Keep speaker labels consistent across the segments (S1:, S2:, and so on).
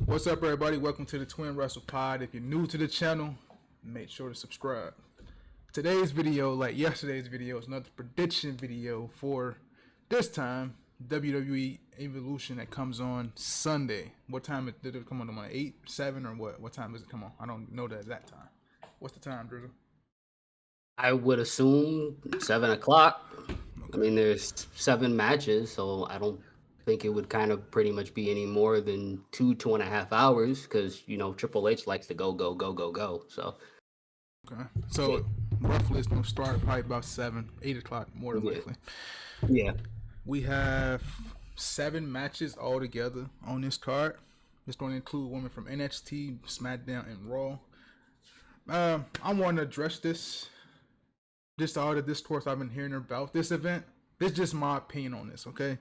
S1: What's up, everybody? Welcome to the Twin Wrestle Pod. If you're new to the channel, make sure to subscribe. Today's video, like yesterday's video, is another prediction video for this time WWE Evolution that comes on Sunday. What time did it come on? 8, 7, or what? What time does it come on? I don't know the exact time. What's the time, Drizzle?
S2: I would assume 7 o'clock. I
S1: Okay.
S2: mean, there's 7 matches, so I don't think it would kind of pretty much be any more than 2.5 hours because Triple H likes to go, go, go, go, go. So
S1: Okay.
S2: yeah,
S1: So roughly it's gonna start probably about 7, 8 o'clock, more than
S2: yeah,
S1: likely.
S2: yeah.
S1: We have 7 matches altogether on this card. It's going to include women from NXT, SmackDown, and Raw. I want to address this. Just all the discourse I've been hearing about this event. This is just my opinion on this, okay?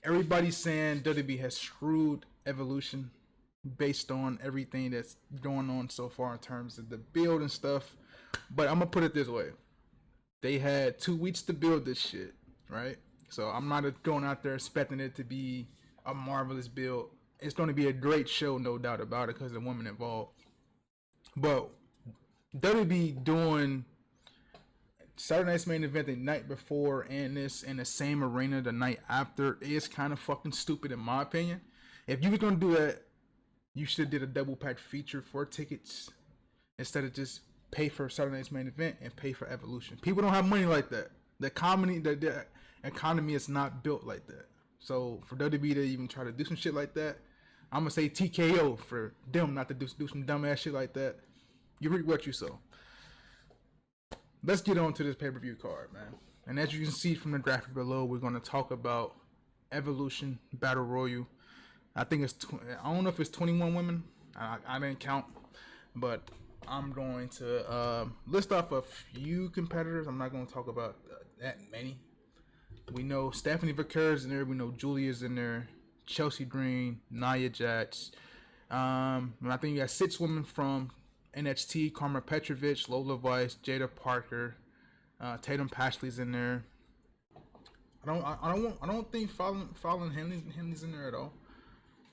S1: Everybody's saying WWE has screwed Evolution based on everything that's going on so far in terms of the build and stuff. But I'm going to put it this way. They had 2 weeks to build this shit, right? So I'm not going out there expecting it to be a marvelous build. It's going to be a great show, no doubt about it, because the women involved. But WWE doing Saturday Night's main event the night before and this in the same arena the night after is kind of fucking stupid in my opinion. If you were going to do that, you should have did a double pack feature for tickets instead of just pay for Saturday Night's main event and pay for Evolution. People don't have money like that. The economy is not built like that. So for WWE to even try to do some shit like that, I'm gonna say TKO for them not to do some dumbass shit like that. You reap what you sow. Let's get on to this pay per view card, man. And as you can see from the graphic below, we're gonna talk about Evolution Battle Royal. I think I don't know if it's 21 women. I didn't count, but I'm going to list off a few competitors. I'm not going to talk about that many. We know Stephanie Vaquer's in there. We know Julia's in there. Chelsea Green, Nia Jax. And I think you got 6 women from NXT: Karma Petrovich, Lola Vice, Jada Parker, Tatum Pashley's in there. I don't think Fallon Henley's in there at all.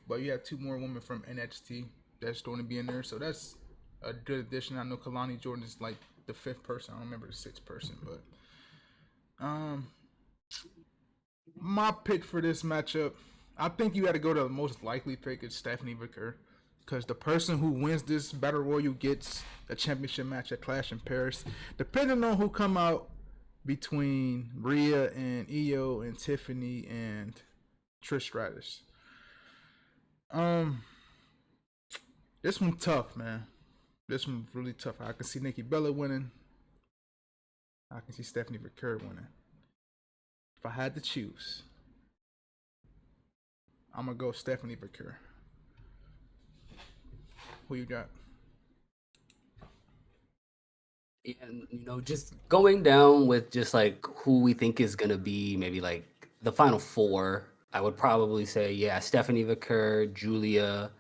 S1: But you have 2 more women from NXT that's going to be in there, so that's a good addition. I know Kalani Jordan is like the 5th person. I don't remember the 6th person, but my pick for this matchup, I think you got to go to the most likely pick is Stephanie Vaquer, because the person who wins this battle royal gets a championship match at Clash in Paris. Depending on who come out between Rhea and Io and Tiffany and Trish Stratus. Um, this one tough, man. This one's really tough. I can see Nikki Bella winning. I can see Stephanie Vaquer winning. If I had to choose, I'm gonna go Stephanie Vaquer. Who you got?
S2: And just going down with just like who we think is gonna be maybe like the final four. I would probably say Stephanie Vaquer, Julia,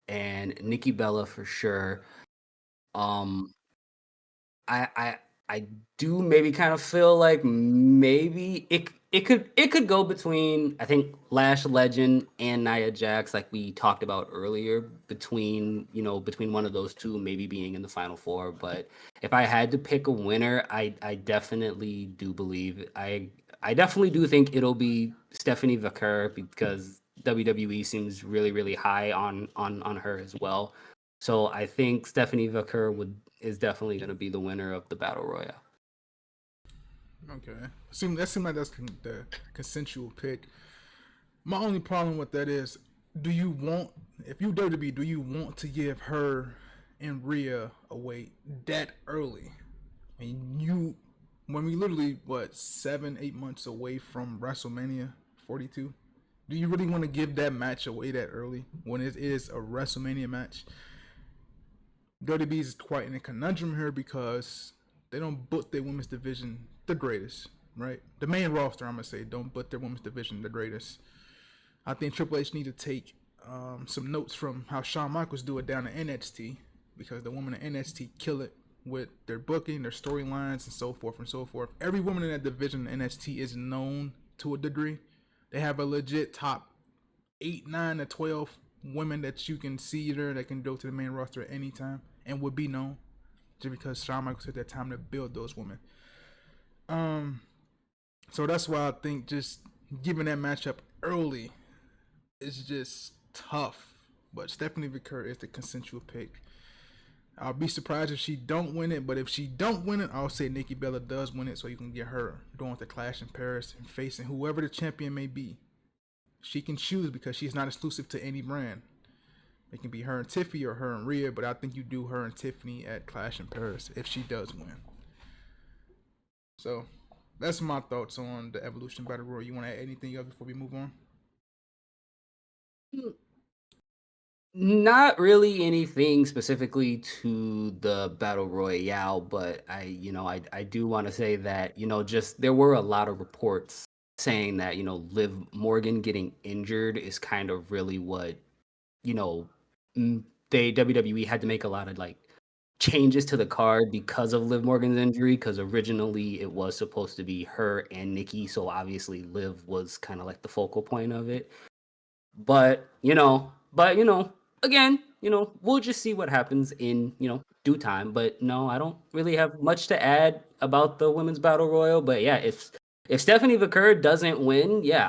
S2: and Nikki Bella for sure. Um, I I do maybe kind of feel like maybe it could go between I think Lash Legend and Nia Jax like we talked about earlier between one of those two maybe being in the final four. But if I had to pick a winner, I definitely do believe I definitely do think it'll be Stephanie Vaquer because WWE seems really really high on her as well. So I think Stephanie Vaquer is definitely going to be the winner of the battle royale.
S1: Okay. That seems like that's the consensual pick. My only problem with that is, do you want, if you WWE, do you want to give her and Rhea away that early? And when we literally, 7, 8 months away from WrestleMania 42? Do you really want to give that match away that early when it is a WrestleMania match? WWE is quite in a conundrum here because they don't book their women's division the greatest, right? The main roster, I'm gonna say, don't book their women's division the greatest. I think Triple H need to take some notes from how Shawn Michaels do it down in NXT, because the women in NXT kill it with their booking, their storylines, and so forth and so forth. Every woman in that division in NXT is known to a degree. They have a legit top 8, 9, to 12 women that you can see there that can go to the main roster at any time and would be known, just because Shawn Michaels took that time to build those women. Um, so that's why I think just giving that matchup early is just tough. But Stephanie McCurry is the consensual pick. I'll be surprised if she don't win it, but if she don't win it, I'll say Nikki Bella does win it, so you can get her going with the Clash in Paris and facing whoever the champion may be. She can choose because she's not exclusive to any brand. It can be her and Tiffany or her and Rhea, but I think you do her and Tiffany at Clash in Paris if she does win. So that's my thoughts on the Evolution Battle Royal. You want to add anything else before we move on?
S2: Not really anything specifically to the battle royale, but I do want to say that, just there were a lot of reports saying that, Liv Morgan getting injured is kind of really what, you know, they WWE had to make a lot of like changes to the card because of Liv Morgan's injury, because originally it was supposed to be her and Nikki, so obviously Liv was kind of like the focal point of it. But again, we'll just see what happens in, due time. But no, I don't really have much to add about the women's battle royal. But yeah, if Stephanie Vaquer doesn't win, yeah,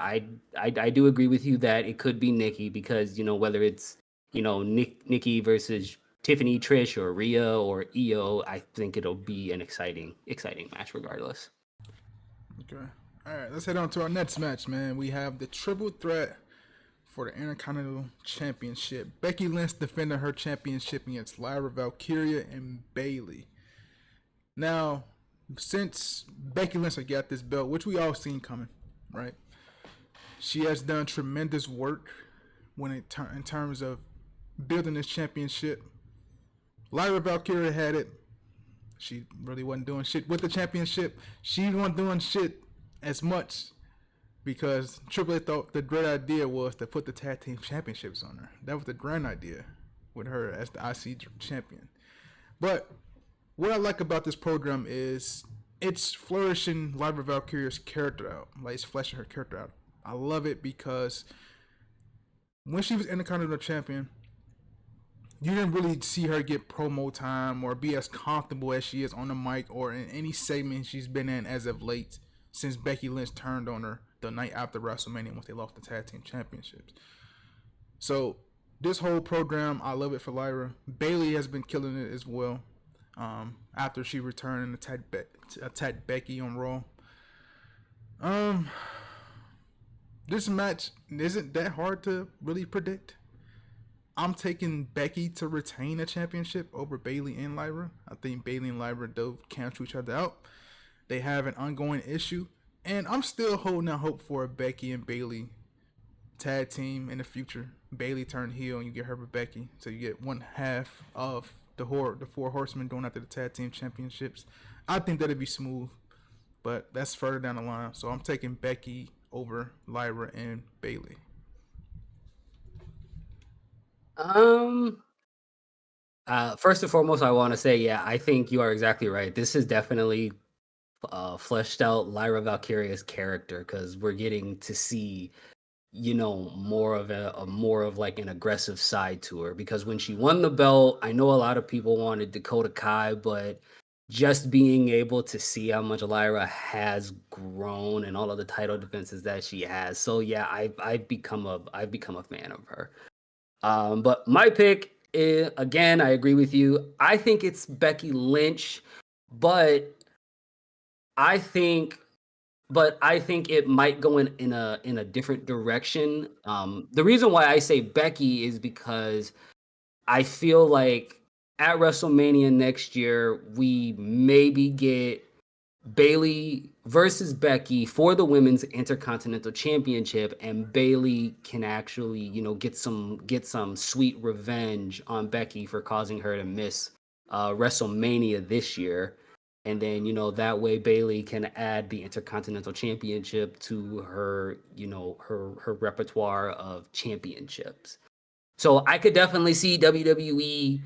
S2: I do agree with you that it could be Nikki, because whether it's Nikki versus Tiffany, Trish, or Rhea or Io, I think it'll be an exciting match regardless.
S1: Okay. All right, let's head on to our next match, man. We have the triple threat for the Intercontinental Championship. Becky Lynch defending her championship against Lyra Valkyria and Bayley. Now, since Becky Lynch got this belt, which we all seen coming, right? She has done tremendous work in terms of building this championship. Lyra Valkyria had it. She really wasn't doing shit with the championship. She wasn't doing shit as much because Triple H thought the great idea was to put the tag team championships on her. That was the grand idea with her as the IC champion. But what I like about this program is it's flourishing Lyra Valkyria's character out. Like, it's fleshing her character out. I love it because when she was Intercontinental Champion, you didn't really see her get promo time or be as comfortable as she is on the mic or in any segment she's been in as of late, since Becky Lynch turned on her the night after WrestleMania once they lost the tag team championships. So this whole program, I love it for Lyra. Bayley has been killing it as well. After she returned and attacked Becky on Raw. This match isn't that hard to really predict. I'm taking Becky to retain a championship over Bayley and Lyra. I think Bayley and Lyra do cancel each other out. They have an ongoing issue, and I'm still holding out hope for a Becky and Bayley tag team in the future. Bayley turned heel, and you get her with Becky, so you get one half of the four horsemen going after the tag team championships. I think that'd be smooth, but that's further down the line. So I'm taking Becky over Lyra and Bayley.
S2: First and foremost, I want to say, yeah, I think you are exactly right. This is definitely fleshed out Lyra Valkyria's character, because we're getting to see, more of like an aggressive side to her. Because when she won the belt, I know a lot of people wanted Dakota Kai, but just being able to see how much Lyra has grown and all of the title defenses that she has. So yeah, I've become a fan of her. But my pick is, again, I agree with you. I think it's Becky Lynch, but I think it might go in a different direction. The reason why I say Becky is because I feel like at WrestleMania next year, we maybe get Bayley versus Becky for the women's Intercontinental Championship, and Bayley can actually, get some sweet revenge on Becky for causing her to miss WrestleMania this year. And then, that way Bayley can add the Intercontinental Championship to her, her repertoire of championships. So I could definitely see WWE,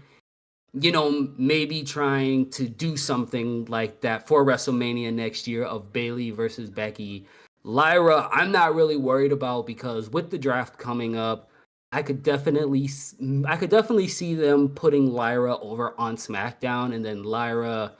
S2: maybe trying to do something like that for WrestleMania next year of Bayley versus Becky. Lyra, I'm not really worried about, because with the draft coming up, I could definitely see them putting Lyra over on SmackDown, and then Lyra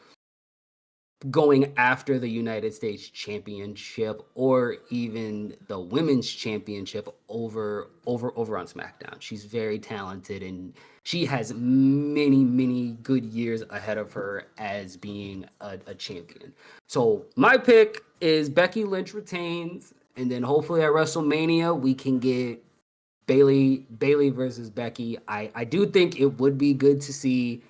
S2: going after the United States Championship or even the Women's Championship over on SmackDown. She's very talented and she has many good years ahead of her as being a champion. So my pick is Becky Lynch retains, and then hopefully at WrestleMania we can get Bailey versus Becky. I do think it would be good to see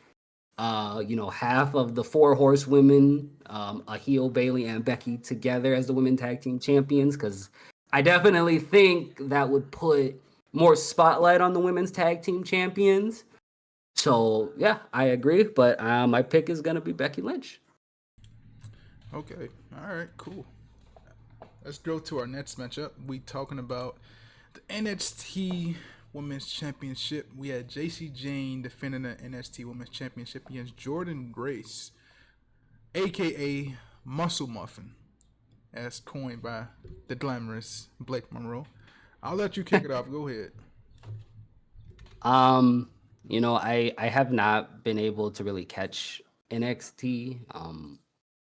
S2: half of the four horsewomen, a heel Bailey and Becky together as the women tag team champions, because I definitely think that would put more spotlight on the women's tag team champions. So yeah, I agree, but my pick is gonna be Becky Lynch.
S1: Okay. All right. Cool. Let's go to our next matchup. We talking about the NXT Women's Championship. We had JC Jane defending the NXT Women's Championship against Jordan Grace, aka Muscle Muffin, as coined by the glamorous Blake Monroe. I'll let you kick it off. Go ahead.
S2: I have not been able to really catch NXT.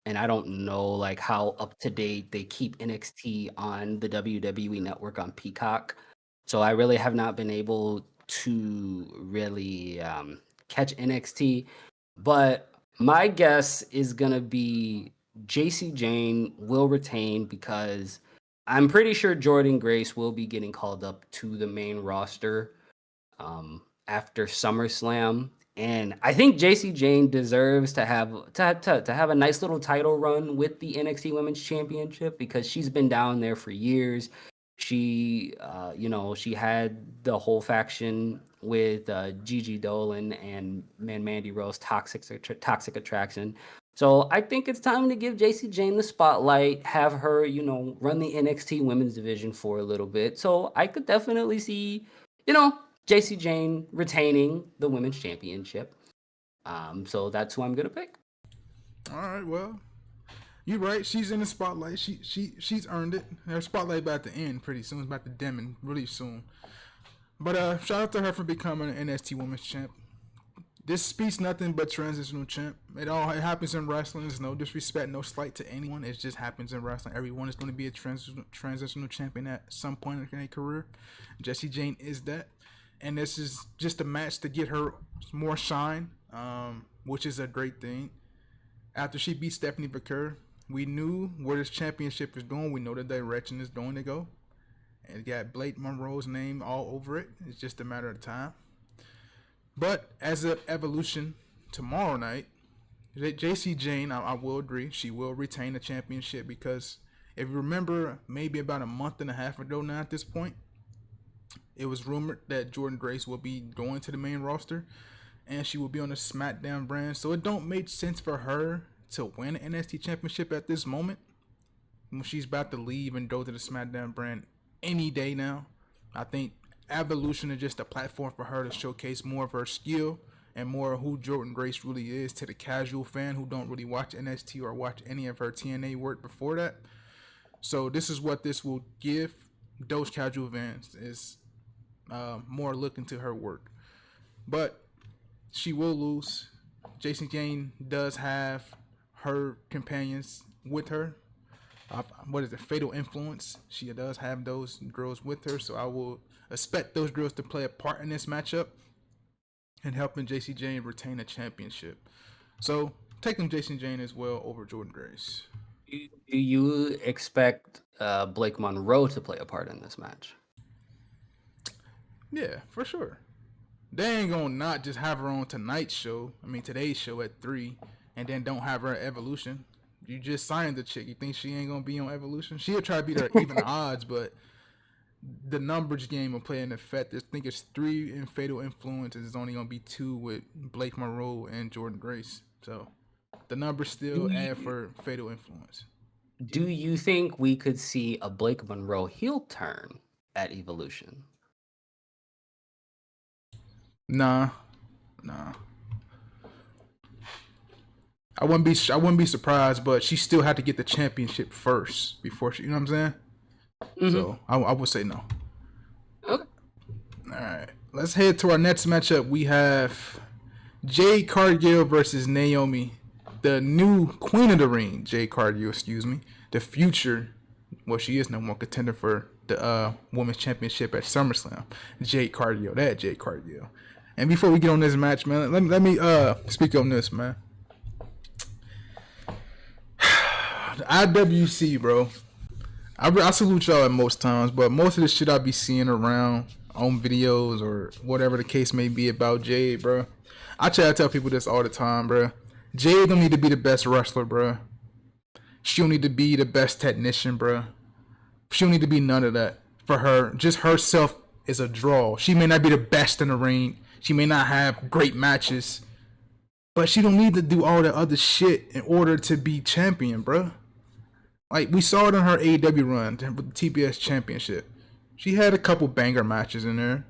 S2: And I don't know like how up to date they keep NXT on the WWE network on Peacock. So I really have not been able to really catch NXT. But my guess is gonna be JC Jane will retain because I'm pretty sure Jordan Grace will be getting called up to the main roster after SummerSlam. And I think JC Jane deserves to have a nice little title run with the NXT Women's Championship because she's been down there for years. She had the whole faction with Gigi Dolan and Mandy Rose, Toxic Attraction. So I think it's time to give JC Jane the spotlight, have her, run the NXT Women's division for a little bit. So I could definitely see, JC Jane retaining the Women's Championship. So that's who I'm gonna pick.
S1: All right. Well, you're right. She's in the spotlight. She's earned it. Her spotlight about to end pretty soon. It's about to dim really soon. But shout out to her for becoming an NXT Women's Champ. This speaks nothing but transitional champ. It happens in wrestling. There's no disrespect, no slight to anyone. It just happens in wrestling. Everyone is going to be a transitional champion at some point in their career. Jessie Jane is that, and this is just a match to get her more shine, which is a great thing. After she beat Stephanie Vaquer, we knew where this championship is going. We know the direction it's going to go. And it got Blake Monroe's name all over it. It's just a matter of time. But as of Evolution tomorrow night, JC Jane, I will agree, she will retain the championship because if you remember, maybe about a month and a half ago now at this point, it was rumored that Jordan Grace will be going to the main roster and she will be on the SmackDown brand. So it don't make sense for her to win an NXT championship at this moment when she's about to leave and go to the SmackDown brand any day now. I think Evolution is just a platform for her to showcase more of her skill and more of who Jordan Grace really is to the casual fan who don't really watch NXT or watch any of her TNA work before that. So this is what this will give those casual fans is more look into her work. But she will lose. Jason Jane does have her companions with her. What is it? Fatal Influence. She does have those girls with her, so I will expect those girls to play a part in this matchup and helping JC Jane retain a championship. So taking JC Jane as well over Jordan Grace.
S2: Do you expect Blake Monroe to play a part in this match?
S1: Yeah, for sure. They ain't gonna not just have her on tonight's show. I mean today's show at 3, and then don't have her at Evolution. You just signed the chick. You think she ain't gonna be on Evolution? She'll try to beat her even odds, but the numbers game will play an effect. I think it's 3 in Fatal Influence, and it's only gonna be 2 with Blake Monroe and Jordan Grace. So the numbers still add for Fatal Influence.
S2: Do you think we could see a Blake Monroe heel turn at Evolution?
S1: Nah. I wouldn't be surprised, but she still had to get the championship first before she. You know what I'm saying? Mm-hmm. So I would say no.
S2: Okay.
S1: All right, let's head to our next matchup. We have Jade Cargill versus Naomi, the new Queen of the Ring. Jade Cargill, excuse me, the future. Well, she is no more contender for the women's championship at SummerSlam. Jade Cargill, that Jade Cargill. And before we get on this match, man, let me speak on this, man. The IWC, bro. I salute y'all at most times, but most of the shit I be seeing around on videos or whatever the case may be about Jade, bro. I try to tell people this all the time, bro. Jade don't need to be the best wrestler, bro. She don't need to be the best technician, bro. She don't need to be none of that. For her, just herself is a draw. She may not be the best in the ring. She may not have great matches. But she don't need to do all that other shit in order to be champion, bro. Like, we saw it on her AEW run with the TBS Championship. She had a couple banger matches in there.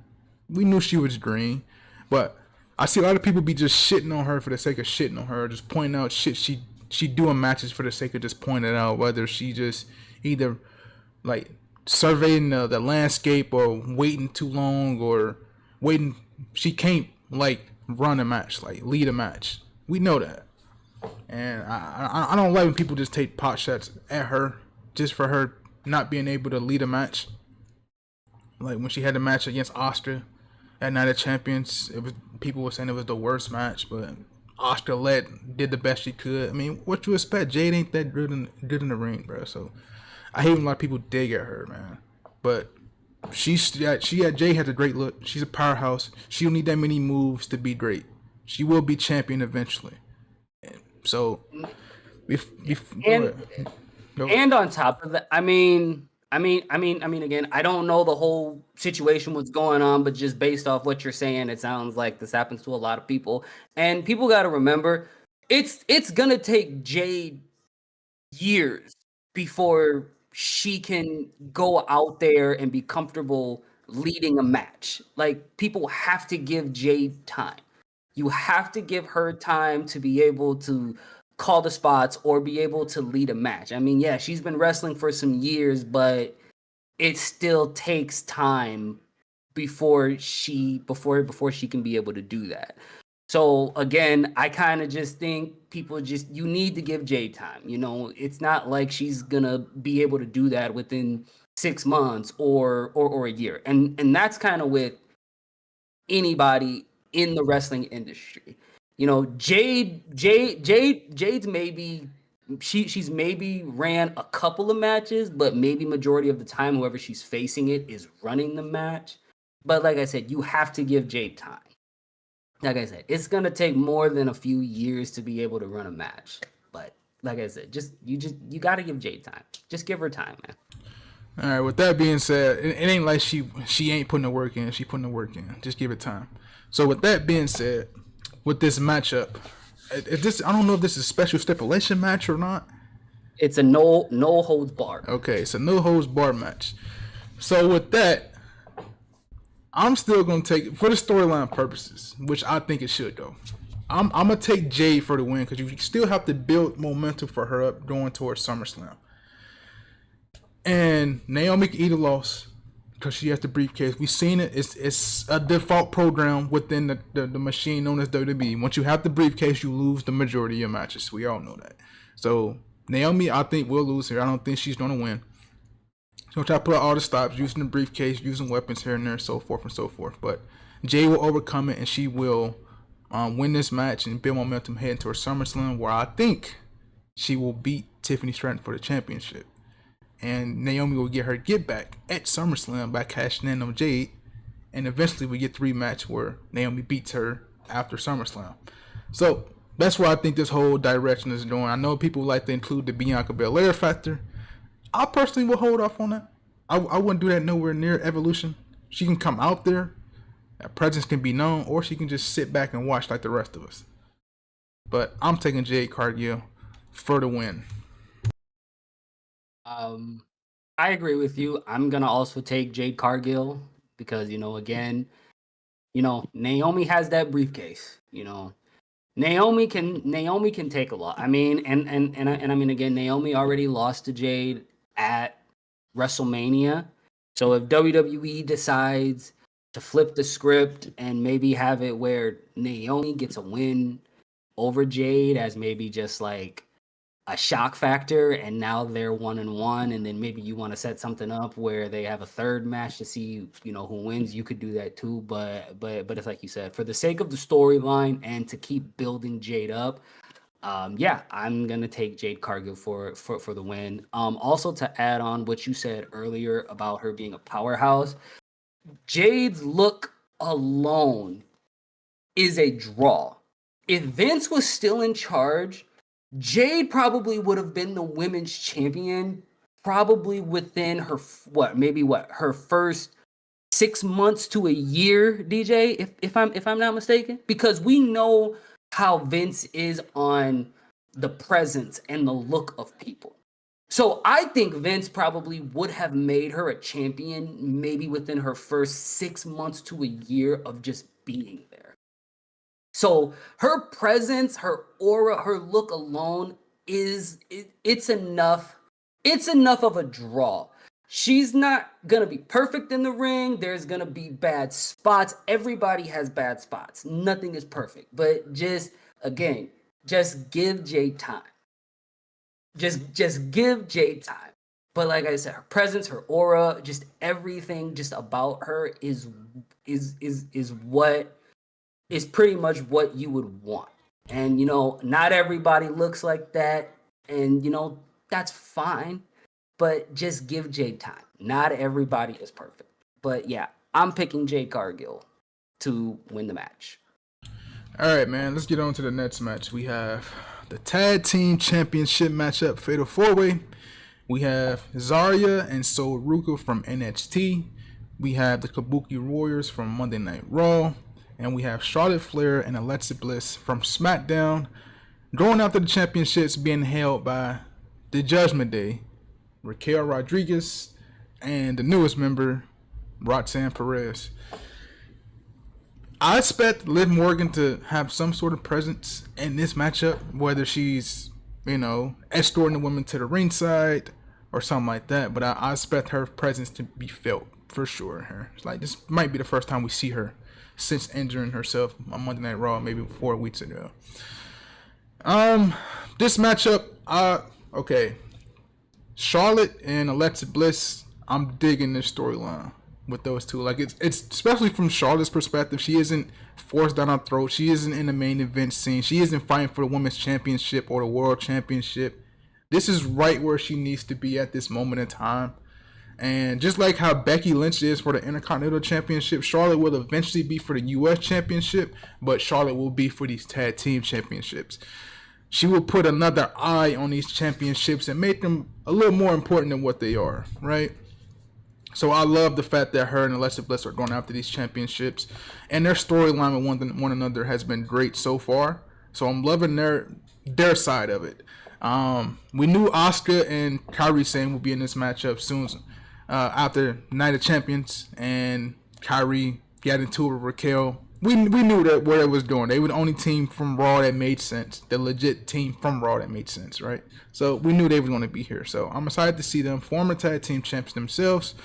S1: We knew she was green. But I see a lot of people be just shitting on her for the sake of shitting on her. Just pointing out shit she doing matches for the sake of just pointing out. Whether she just either, like, surveying the landscape or waiting too long or waiting. She can't, like, run a match, like, lead a match. We know that. And I don't like when people just take pot shots at her just for her not being able to lead a match. Like when she had the match against Asuka at Night of Champions, people were saying it was the worst match, but Asuka did the best she could. I mean, what you expect? Jade ain't that good in the ring, bro. So I hate when a lot of people dig at her, man. But Jade has a great look. She's a powerhouse. She don't need that many moves to be great. She will be champion eventually. So,
S2: and on top of that, I mean, again, I don't know the whole situation, what's going on, but just based off what you're saying, it sounds like this happens to a lot of people. And people got to remember, it's gonna take Jade years before she can go out there and be comfortable leading a match. Like, people have to give Jade time. You have to give her time to be able to call the spots or be able to lead a match. I mean, yeah, she's been wrestling for some years, but it still takes time before she can be able to do that. So again, I kind of just think you need to give Jade time. You know, it's not like she's gonna be able to do that within 6 months or a year. And that's kind of with anybody in the wrestling industry. You know, Jade's maybe she's maybe ran a couple of matches, but maybe majority of the time whoever she's facing it is running the match. But like I said, you have to give Jade time. Like I said, it's gonna take more than a few years to be able to run a match. But like I said, you gotta give Jade time. Just give her time, man.
S1: All right. With that being said, it ain't like she ain't putting the work in. She putting the work in. Just give it time. So with that being said, with this matchup, I don't know if this is a special stipulation match or not.
S2: It's a no holds barred.
S1: Okay, it's a no holds barred match. So with that, I'm still gonna take, for the storyline purposes, which I think it should though. I'm gonna take Jade for the win because you still have to build momentum for her up going towards SummerSlam. And Naomi can eat a loss because she has the briefcase. We've seen it. It's a default program within the machine known as WWE. Once you have the briefcase, you lose the majority of your matches. We all know that. So Naomi, I think, will lose here. I don't think she's going to win. She'll try to put out all the stops, using the briefcase, using weapons here and there, so forth and so forth. But Jay will overcome it, and she will win this match and build momentum heading towards SummerSlam, where I think she will beat Tiffany Stratton for the championship. And Naomi will get her get back at SummerSlam by cashing in on Jade. And eventually we get the rematch where Naomi beats her after SummerSlam. So that's why I think this whole direction is going. I know people like to include the Bianca Belair factor. I personally will hold off on that. I wouldn't do that nowhere near Evolution. She can come out there, her presence can be known, or she can just sit back and watch like the rest of us. But I'm taking Jade Cargill for the win.
S2: I agree with you. I'm gonna also take Jade Cargill because again, Naomi has that briefcase. Naomi can take a lot. I mean, and I mean again, Naomi already lost to Jade at WrestleMania. So if WWE decides to flip the script and maybe have it where Naomi gets a win over Jade as maybe just like a shock factor, and now they're 1-1, and then maybe you want to set something up where they have a third match to see, you know, who wins. You could do that too, but it's like you said, for the sake of the storyline and to keep building Jade up, yeah, I'm gonna take Jade Cargill for the win. Also to add on what you said earlier about her being a powerhouse, Jade's look alone is a draw. If Vince was still in charge, Jade probably would have been the women's champion probably within her her first 6 months to a year, DJ, if I'm not mistaken, because we know how Vince is on the presence and the look of people. So I think Vince probably would have made her a champion maybe within her first 6 months to a year of just being there. So her presence, her aura, her look alone it's enough. It's enough of a draw. She's not gonna be perfect in the ring. There's gonna be bad spots. Everybody has bad spots. Nothing is perfect. But just again, just give Jade time. Just give Jade time. But like I said, her presence, her aura, just everything just about her is what is pretty much what you would want. And you know, not everybody looks like that, and you know, that's fine. But just give Jade time. Not everybody is perfect. But yeah, I'm picking Jade Cargill to win the match.
S1: All right, man. Let's get on to the next match. We have the Tag Team Championship matchup, Fatal 4-Way. We have Zarya and Sol Ruka from NXT. We have the Kabuki Warriors from Monday Night Raw. And we have Charlotte Flair and Alexa Bliss from SmackDown. Going after the championships being held by the Judgment Day, Raquel Rodriguez, and the newest member, Roxanne Perez. I expect Liv Morgan to have some sort of presence in this matchup, whether she's, you know, escorting the women to the ringside or something like that. But I expect her presence to be felt for sure. It's like this might be the first time we see her since injuring herself on Monday Night Raw, maybe 4 weeks ago. This matchup, okay. Charlotte and Alexa Bliss, I'm digging this storyline with those two. Like it's especially from Charlotte's perspective. She isn't forced down our throat. She isn't in the main event scene. She isn't fighting for the women's championship or the world championship. This is right where she needs to be at this moment in time. And just like how Becky Lynch is for the Intercontinental Championship, Charlotte will eventually be for the U.S. Championship, but Charlotte will be for these tag team championships. She will put another eye on these championships and make them a little more important than what they are, right? So I love the fact that her and Alexa Bliss are going after these championships, and their storyline with one another has been great so far. So I'm loving their side of it. We knew Asuka and Kairi Sane would be in this matchup soon after Night of Champions, and Kairi got into it with Raquel. We knew that where it was going. They were the only team from Raw that made sense. The legit team from Raw that made sense, right? So we knew they were going to be here. So I'm excited to see them, former tag team champs themselves.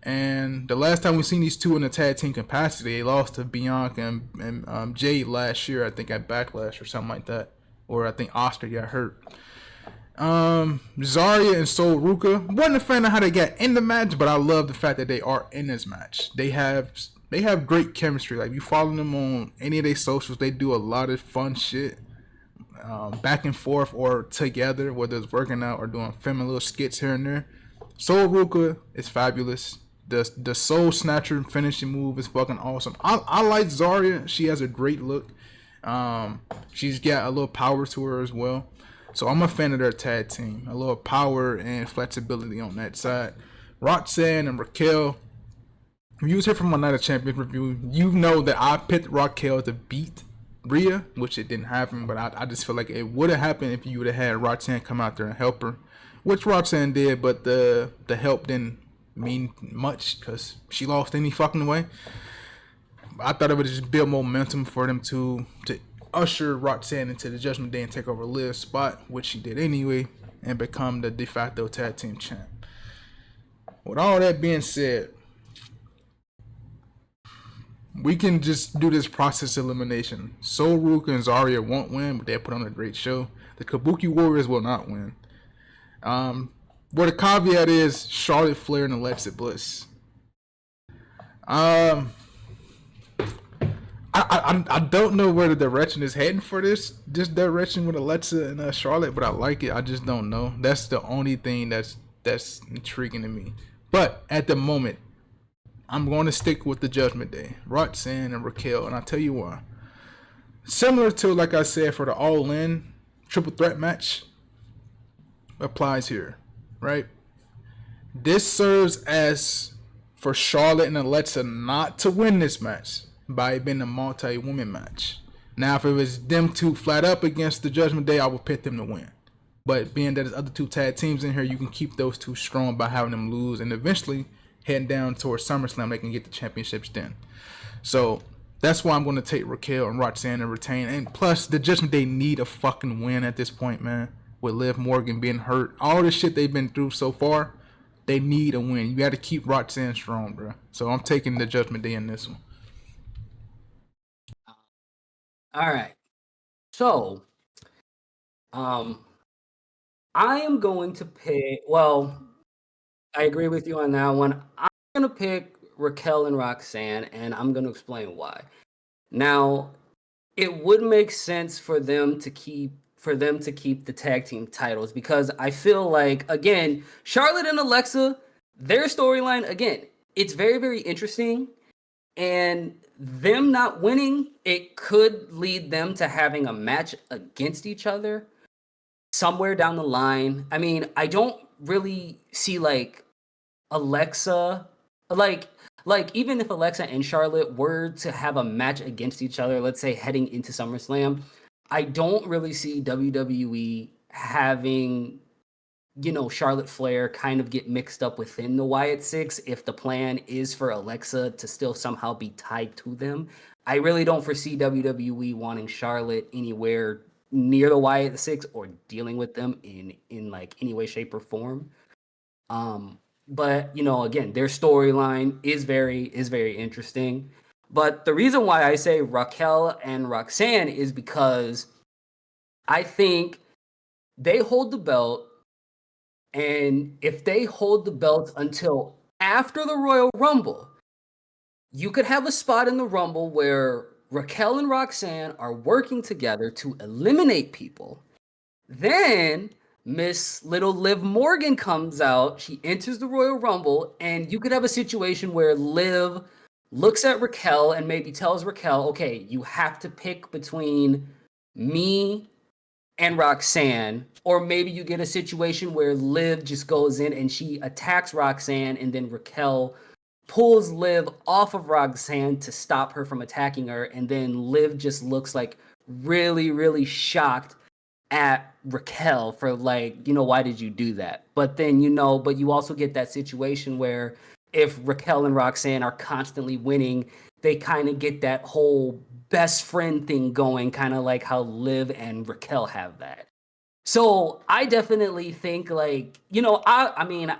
S1: And the last time we seen these two in a tag team capacity, they lost to Bianca and Jade last year, I think at Backlash or something like that. Or I think Asuka got hurt. Zarya and Sol Ruka, wasn't a fan of how they got in the match, but I love the fact that they are in this match. They have great chemistry. Like, you follow them on any of their socials, they do a lot of fun shit, back and forth or together, whether it's working out or doing filming little skits here and there. Sol Ruka is fabulous. The Soul Snatcher finishing move is fucking awesome. I like Zarya. She has a great look. She's got a little power to her as well. So I'm a fan of their tag team. A little power and flexibility on that side. Roxanne and Raquel. If you was here from my Night of Champions review, you know that I picked Raquel to beat Rhea, which it didn't happen, but I just feel like it would have happened if you would have had Roxanne come out there and help her, which Roxanne did, but the help didn't mean much because she lost any fucking way. I thought it would just build momentum for them to usher Roxanne into the Judgment Day and take over Liv's spot, which she did anyway, and become the de facto tag team champ. With all that being said, We can just do this process elimination. Soul Ruka and Zarya won't win, but they put on a great show. The Kabuki Warriors will not win. Where the caveat is Charlotte Flair and Alexa Bliss. Um, I don't know where the direction is heading for this direction with Alexa and Charlotte, but I like it. I just don't know. That's the only thing that's intriguing to me. But at the moment, I'm going to stick with the Judgment Day, Roxanne and Raquel, and I'll tell you why. Similar to, like I said, for the All In triple threat match, applies here, right? This serves as for Charlotte and Alexa not to win this match by it being a multi-woman match. Now, if it was them two flat up against the Judgment Day, I would pick them to win. But being that there's other two tag teams in here, you can keep those two strong by having them lose, and eventually heading down towards SummerSlam, they can get the championships then. So that's why I'm going to take Raquel and Roxanne and retain. And plus, the Judgment Day need a fucking win at this point, man. With Liv Morgan being hurt, all the shit they've been through so far, they need a win. You got to keep Roxanne strong, bro. So I'm taking the Judgment Day in this one.
S2: All right. So, I am going to pick. Well, I agree with you on that one. I'm going to pick Raquel and Roxanne, and I'm going to explain why. Now, it would make sense for them to keep the tag team titles because I feel like, again, Charlotte and Alexa, their storyline, again, it's very, very interesting. And them not winning, it could lead them to having a match against each other somewhere down the line. I mean, I don't really see like Alexa, like even if Alexa and Charlotte were to have a match against each other, let's say heading into SummerSlam, I don't really see WWE having, Charlotte Flair kind of get mixed up within the Wyatt Six if the plan is for Alexa to still somehow be tied to them. I really don't foresee WWE wanting Charlotte anywhere near the Wyatt Six or dealing with them in like any way, shape, or form. But again, their storyline is very interesting. But the reason why I say Raquel and Roxanne is because I think they hold the belt, and if they hold the belt until after the Royal Rumble, you could have a spot in the Rumble where Raquel and Roxanne are working together to eliminate people. Then Miss Little Liv Morgan comes out. She enters the Royal Rumble, and you could have a situation where Liv looks at Raquel and maybe tells Raquel, okay, you have to pick between me and Roxanne. Or maybe you get a situation where Liv just goes in and she attacks Roxanne, and then Raquel pulls Liv off of Roxanne to stop her from attacking her. And then Liv just looks like really, really shocked at Raquel for like, why did you do that? But then, but you also get that situation where if Raquel and Roxanne are constantly winning, they kind of get that whole best friend thing going, kind of like how Liv and Raquel have that. So I definitely think like, I mean,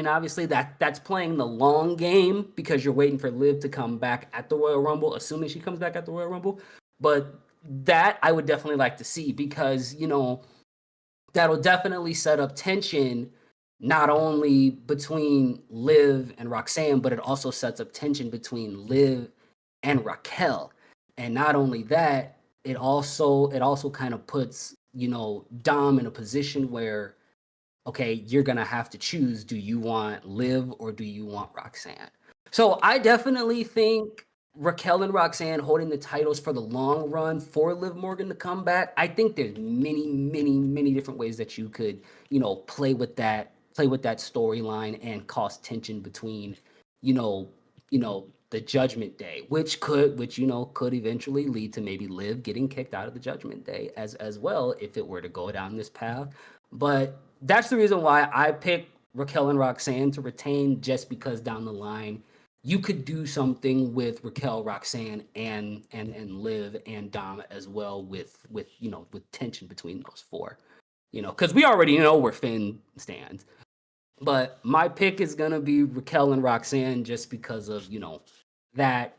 S2: obviously that's playing the long game because you're waiting for Liv to come back at the Royal Rumble, assuming she comes back at the Royal Rumble. But that I would definitely like to see because, that'll definitely set up tension, not only between Liv and Roxanne, but it also sets up tension between Liv and Raquel. And not only that, it also kind of puts, Dom in a position where, okay, you're going to have to choose, do you want Liv or do you want Roxanne? So I definitely think Raquel and Roxanne holding the titles for the long run for Liv Morgan to come back. I think there's many, many, many different ways that you could, play with that storyline and cause tension between, the Judgment Day, which could eventually lead to maybe Liv getting kicked out of the Judgment Day as well if it were to go down this path. But that's the reason why I picked Raquel and Roxanne to retain, just because down the line you could do something with Raquel, Roxanne, and Liv and Dom as well with tension between those four. Because we already know where Finn stands. But my pick is gonna be Raquel and Roxanne just because of that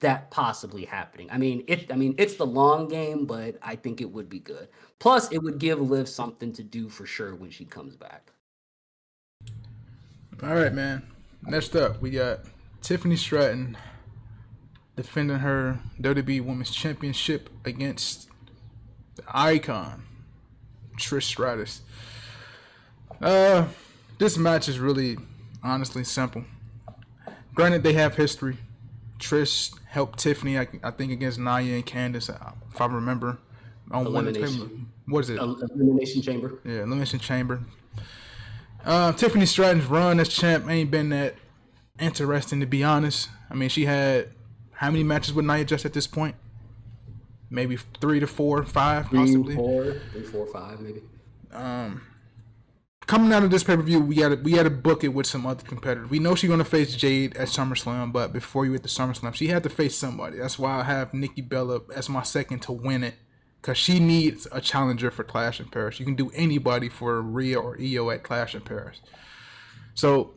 S2: that possibly happening. I mean, it's the long game, but I think it would be good. Plus, it would give Liv something to do for sure when she comes back.
S1: All right, man. Next up, we got Tiffany Stratton defending her WWE Women's Championship against the Icon, Trish Stratus. This match is really, honestly, simple. Granted, they have history. Trish helped Tiffany, I think, against Nia and Candice, if I remember. On
S2: Elimination.
S1: What is it?
S2: Elimination Chamber.
S1: Yeah, Elimination Chamber. Tiffany Stratton's run as champ ain't been that interesting, to be honest. I mean, she had how many matches with Nia Jax at this point? Maybe 3 to 4, 5, possibly.
S2: 3, 4, 5, maybe.
S1: Coming out of this pay per view, we gotta book it with some other competitors. We know she's gonna face Jade at SummerSlam, but before you hit the SummerSlam, she had to face somebody. That's why I have Nikki Bella as my second to win it, because she needs a challenger for Clash in Paris. You can do anybody for Rhea or Io at Clash in Paris. So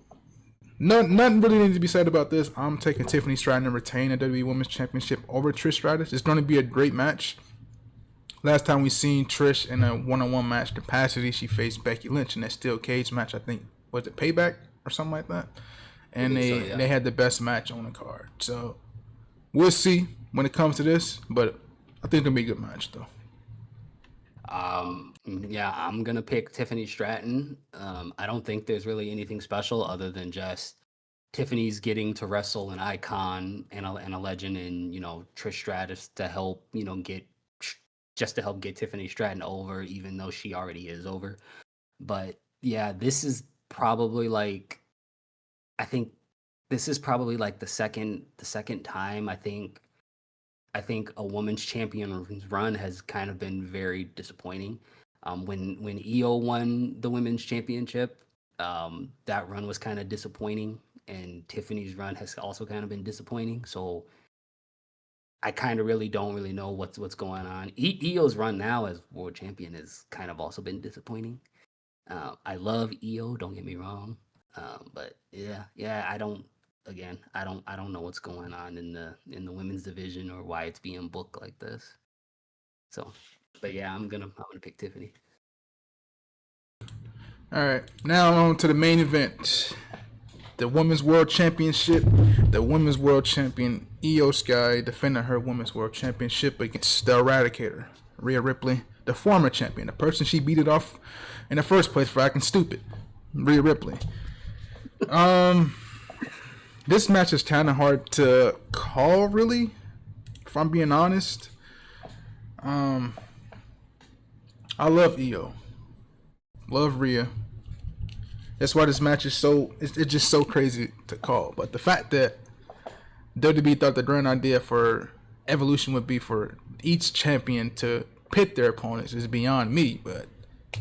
S1: nothing really needs to be said about this. I'm taking Tiffany Stratton to retain the WWE Women's Championship over Trish Stratus. It's going to be a great match. Last time we seen Trish in a one-on-one match capacity, she faced Becky Lynch in that steel cage match. I think, was it Payback or something like that? And they had the best match on the card. So we'll see when it comes to this, but I think it'll be a good match though.
S2: Yeah, I'm gonna pick Tiffany Stratton. I don't think there's really anything special other than just Tiffany's getting to wrestle an icon and a legend, and Trish Stratus to help get Tiffany Stratton over, even though she already is over. But yeah, this is probably like the second time I think a women's champion's run has kind of been very disappointing. When Io won the women's championship, that run was kind of disappointing, and Tiffany's run has also kind of been disappointing. So I kind of really don't really know what's going on. Io's run now as world champion has kind of also been disappointing. I love Io, don't get me wrong, but yeah, I don't know what's going on in the women's division or why it's being booked like this. So, but yeah, I'm gonna pick Tiffany.
S1: All right, now on to the main event. The Women's World Championship. The Women's World Champion Io Sky defending her Women's World Championship against the Eradicator, Rhea Ripley, the former champion, the person she beat it off in the first place for acting stupid, Rhea Ripley. This match is kind of hard to call, really, if I'm being honest. I love Io. Love Rhea. That's why this match is it's just so crazy to call. But the fact that WWE thought the grand idea for Evolution would be for each champion to pit their opponents is beyond me. But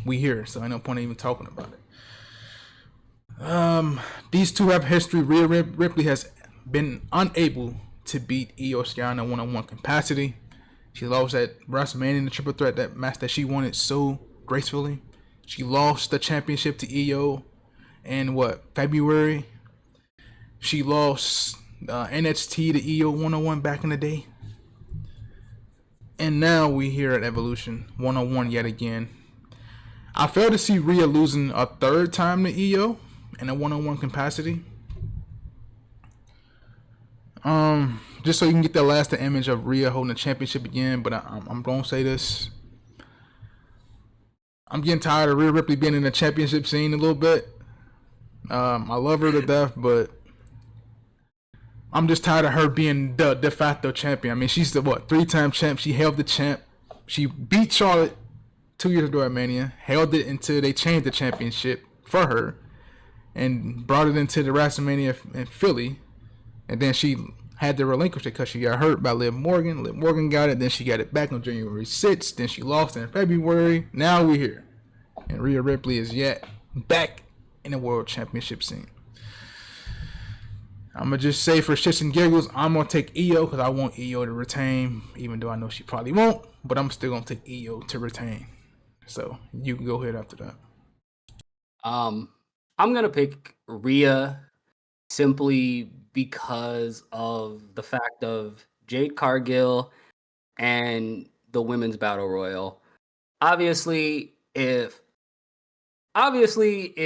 S1: we here, so I no point in even talking about it. These two have history. Rhea Ripley has been unable to beat Io Sky in a one-on-one capacity. She lost at WrestleMania in the Triple Threat, that match that she won it so gracefully. She lost the championship to Io in February. She lost NXT to Io 101 back in the day. And now we here at Evolution 101 yet again. I fail to see Rhea losing a third time to Io in a one-on-one capacity. Just so you can get that lasting image of Rhea holding the championship again, but I'm gonna say this. I'm getting tired of Rhea Ripley being in the championship scene a little bit. I love her to death, but I'm just tired of her being the de facto champion. I mean, she's the 3-time champ. She held the champ. She beat Charlotte 2 years ago at Mania, held it until they changed the championship for her, and brought it into the WrestleMania in Philly, and then she had to relinquish it because she got hurt by Liv Morgan. Liv Morgan got it, then she got it back on January 6th, then she lost in February. Now we're here, and Rhea Ripley is yet back in the World Championship scene. I'm going to just say for shits and giggles, I'm going to take Io because I want Io to retain, even though I know she probably won't, but I'm still going to take Io to retain. So you can go ahead after that.
S2: I'm going to pick Rhea simply because of the fact of Jade Cargill and the women's battle royal. Obviously, if WWE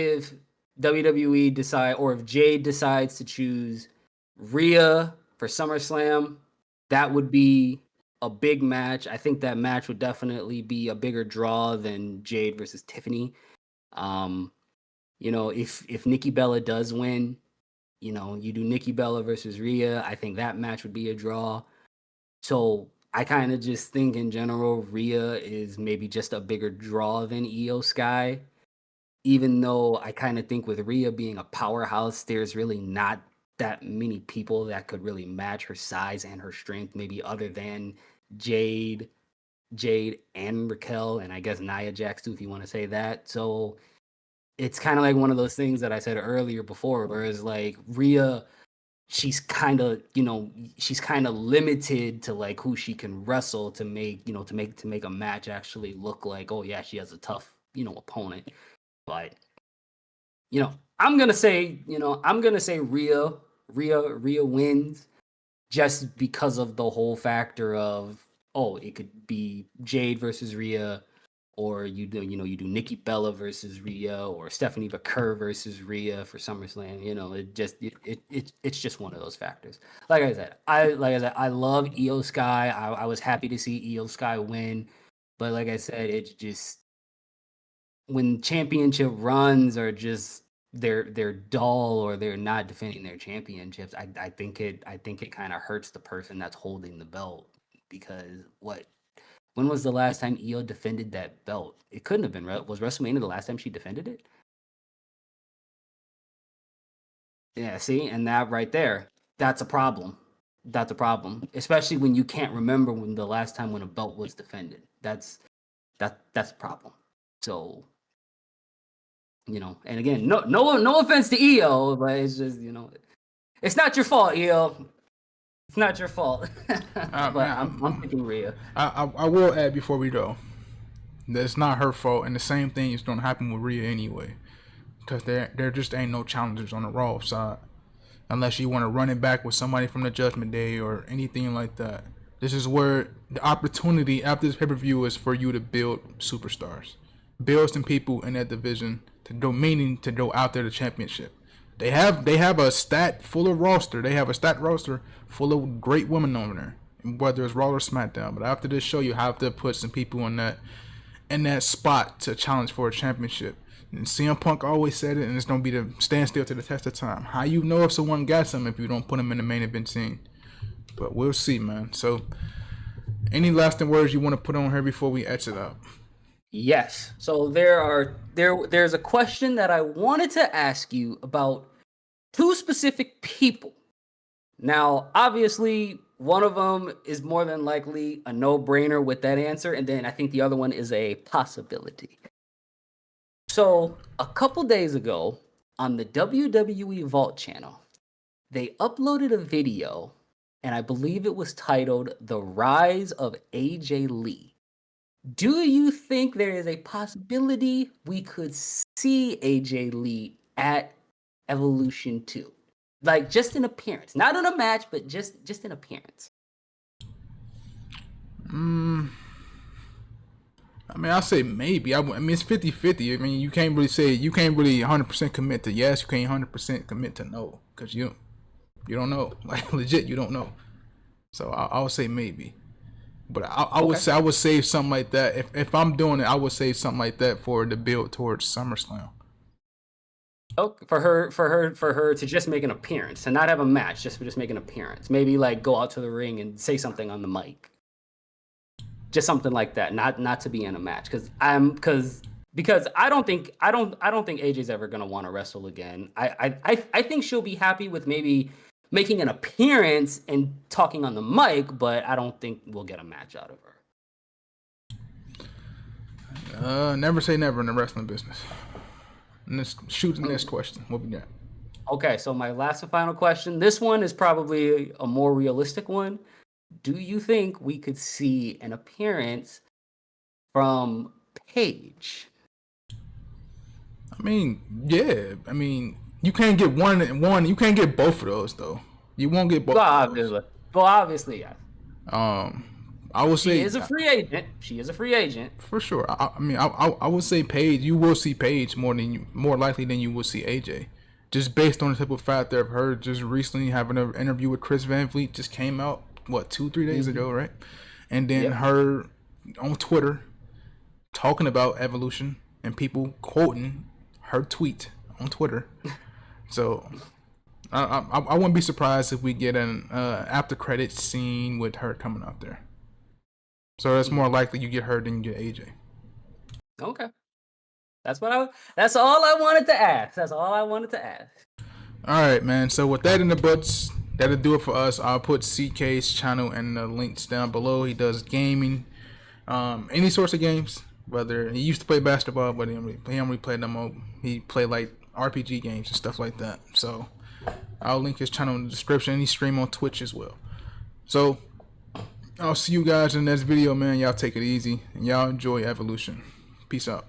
S2: decide, or if Jade decides to choose Rhea for SummerSlam, that would be a big match. I think that match would definitely be a bigger draw than Jade versus Tiffany. If Nikki Bella does win, you do Nikki Bella versus Rhea. I think that match would be a draw. So I kind of just think in general, Rhea is maybe just a bigger draw than Io Sky. Even though I kind of think with Rhea being a powerhouse, there's really not that many people that could really match her size and her strength, maybe other than Jade and Raquel, and I guess Nia Jax too, if you want to say that. So it's kind of like one of those things that I said earlier before, whereas like Rhea, she's kind of limited to like who she can wrestle to make a match actually look like, oh yeah, she has a tough opponent. But I'm gonna say Rhea wins, just because of the whole factor of, oh, it could be Jade versus Rhea, or you do Nikki Bella versus Rhea, or Stephanie Vaquer versus Rhea for SummerSlam. It's just one of those factors. Like I said, I love Io Sky. I was happy to see Io Sky win, but like I said, it's just when championship runs are just they're dull, or they're not defending their championships, I think it kind of hurts the person that's holding the belt, because when was the last time Io defended that belt? It couldn't have been. Was WrestleMania the last time she defended it? Yeah, see, and that right there, that's a problem. That's a problem, especially when you can't remember when the last time when a belt was defended. That's a problem. So, and again, no offense to Io, but it's just, it's not your fault, Io. It's not your fault. But I'm picking Rhea.
S1: I will add before we go, that's not her fault, and the same thing is going to happen with Rhea anyway, because there just ain't no challengers on the Raw side, unless you want to run it back with somebody from the Judgment Day or anything like that. This is where the opportunity after this pay-per-view is for you to build superstars, build some people in that division to go out there to championship. They have a stat full of roster. They have a stat roster full of great women over there, whether it's Raw or SmackDown. But after this show, you have to put some people in that spot to challenge for a championship. And CM Punk always said it, and it's gonna be to stand still to the test of time. How you know if someone got something if you don't put them in the main event scene? But we'll see, man. So, any lasting words you want to put on here before we exit out?
S2: Yes. So there's a question that I wanted to ask you about two specific people. Now, obviously, one of them is more than likely a no-brainer with that answer, and then I think the other one is a possibility. So, a couple days ago, on the WWE Vault channel, they uploaded a video, and I believe it was titled "The Rise of AJ Lee." Do you think there is a possibility we could see AJ Lee at Evolution 2? Like, just an appearance. Not in a match, but just an appearance.
S1: I mean, I'll say maybe. I mean, it's 50-50. I mean, you can't really 100% commit to yes. You can't 100% commit to no, because you don't know. Like, legit, you don't know. So I would say maybe. But I would save something like that. If I'm doing it, I would save something like that for the build towards SummerSlam.
S2: Oh, for her to just make an appearance, to not have a match, just make an appearance. Maybe like go out to the ring and say something on the mic. Just something like that. Not to be in a match, because I don't think AJ's ever gonna want to wrestle again. I think she'll be happy with maybe making an appearance and talking on the mic, but I don't think we'll get a match out of
S1: her. Never say never in the wrestling business. Let's shoot the next question. What we got?
S2: Okay, so my last and final question. This one is probably a more realistic one. Do you think we could see an appearance from Paige?
S1: I mean, yeah. I mean, you can't get one. You can't get both of those though. You won't get both.
S2: Well, obviously, yeah.
S1: I would
S2: She
S1: say
S2: is a free agent. She is a free agent.
S1: for sure. I would say Paige. You will see Paige more likely than you will see AJ, just based on the type of fact that I've heard. Just recently, having an interview with Chris Van Vliet just came out. What 2-3 days ago, right? And then
S2: Yep.
S1: her on Twitter talking about Evolution and people quoting her tweet on Twitter. So I wouldn't be surprised if we get an after credits scene with her coming out there. So it's more likely you get her than you get AJ.
S2: Okay. That's all I wanted to ask. That's all I wanted to ask.
S1: All right, man. So with that in the books, that'll do it for us. I'll put CK's channel and the links down below. He does gaming, any sorts of games. Whether he used to play basketball, but he don't really play no more. He played like RPG games and stuff like that. So I'll link his channel in the description. And he stream on Twitch as well. So I'll see you guys in the next video, man. Y'all take it easy and y'all enjoy Evolution. Peace out.